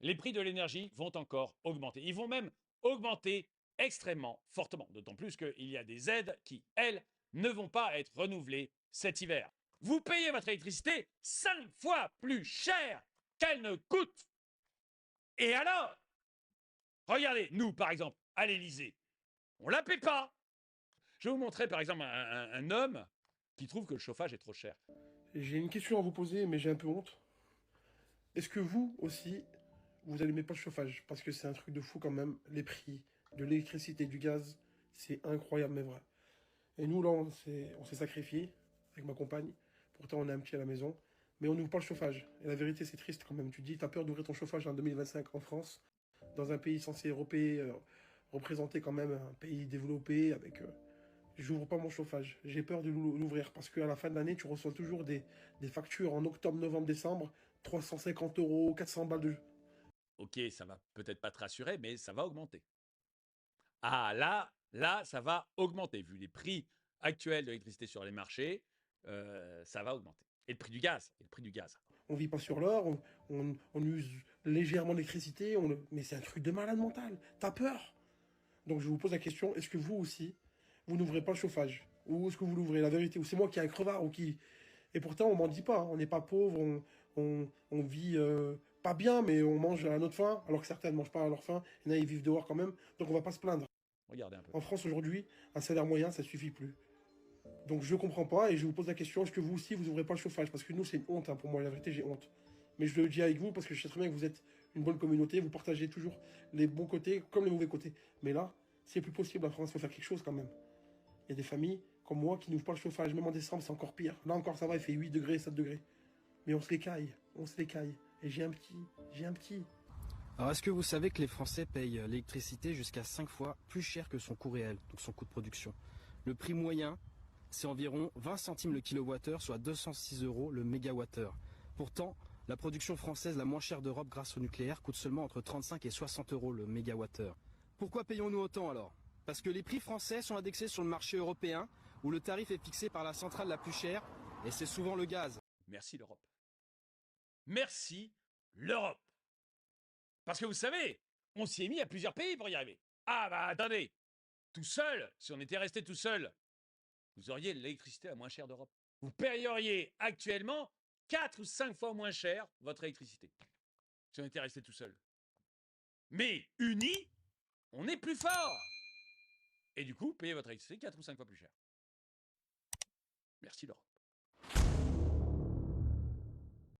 les prix de l'énergie vont encore augmenter. Ils vont même augmenter extrêmement fortement, d'autant plus qu'il y a des aides qui, elles, ne vont pas être renouvelées cet hiver. Vous payez votre électricité 5 fois plus cher qu'elle ne coûte. Et alors, regardez, nous, par exemple, à l'Élysée, on ne la paie pas. Je vais vous montrer, par exemple, un homme qui trouve que le chauffage est trop cher. J'ai une question à vous poser, mais j'ai un peu honte. Est-ce que vous aussi, vous allumez pas le chauffage? Parce que c'est un truc de fou quand même. Les prix de l'électricité et du gaz, c'est incroyable mais vrai. Et nous là, on s'est sacrifié avec ma compagne. Pourtant, on a un petit à la maison. Mais on n'ouvre pas le chauffage. Et la vérité, c'est triste quand même. Tu dis, t'as peur d'ouvrir ton chauffage en 2025 en France, dans un pays censé européen, représenter quand même un pays développé avec j'ouvre pas mon chauffage. J'ai peur de l'ouvrir parce qu'à la fin de l'année, tu reçois toujours des factures en octobre, novembre, décembre, 350 euros, 400 balles de... Ok, ça va peut-être pas te rassurer, mais ça va augmenter. Ah là, ça va augmenter. Vu les prix actuels de l'électricité sur les marchés, ça va augmenter. Et le prix du gaz, et le prix du gaz. On vit pas sur l'or, on use légèrement l'électricité, mais c'est un truc de malade mental. T'as peur. Donc je vous pose la question, est-ce que vous aussi, vous n'ouvrez pas le chauffage? Ou est-ce que vous l'ouvrez, la vérité? Ou c'est moi qui ai un crevard ou qui... Et pourtant, on m'en dit pas, hein. On n'est pas pauvre, on vit pas bien, mais on mange à notre faim, alors que certains ne mangent pas à leur faim. Il y en a, ils vivent dehors quand même, donc on va pas se plaindre. Regardez un peu. En France aujourd'hui, un salaire moyen, ça suffit plus. Donc je comprends pas et je vous pose la question, est-ce que vous aussi, vous ouvrez pas le chauffage? Parce que nous, c'est une honte, hein, pour moi, la vérité, j'ai honte. Mais je le dis avec vous parce que je sais très bien que vous êtes une bonne communauté, vous partagez toujours les bons côtés comme les mauvais côtés. Mais là, c'est plus possible, en France, il faut faire quelque chose quand même. Il y a des familles comme moi qui n'ouvrent pas le chauffage, même en décembre, c'est encore pire. Là encore, ça va, il fait 8 degrés, 7 degrés. Mais on se les caille, on se les caille. Et j'ai un petit. Alors, est-ce que vous savez que les Français payent l'électricité jusqu'à 5 fois plus cher que son coût réel, donc son coût de production? Le prix moyen, c'est environ 20 centimes le kilowattheure, soit 206 euros le mégawattheure. Pourtant, la production française la moins chère d'Europe grâce au nucléaire coûte seulement entre 35 et 60 euros le mégawattheure. Pourquoi payons-nous autant alors? Parce que les prix français sont indexés sur le marché européen, où le tarif est fixé par la centrale la plus chère, et c'est souvent le gaz. Merci l'Europe. Merci l'Europe. Parce que vous savez, on s'y est mis à plusieurs pays pour y arriver. Ah bah attendez, tout seul, si on était resté tout seul, vous auriez l'électricité la moins chère d'Europe. Vous payeriez actuellement 4 ou 5 fois moins cher votre électricité, si on était resté tout seul. Mais unis, on est plus fort. Et du coup, payez votre électricité 4 ou 5 fois plus cher. Merci l'Europe.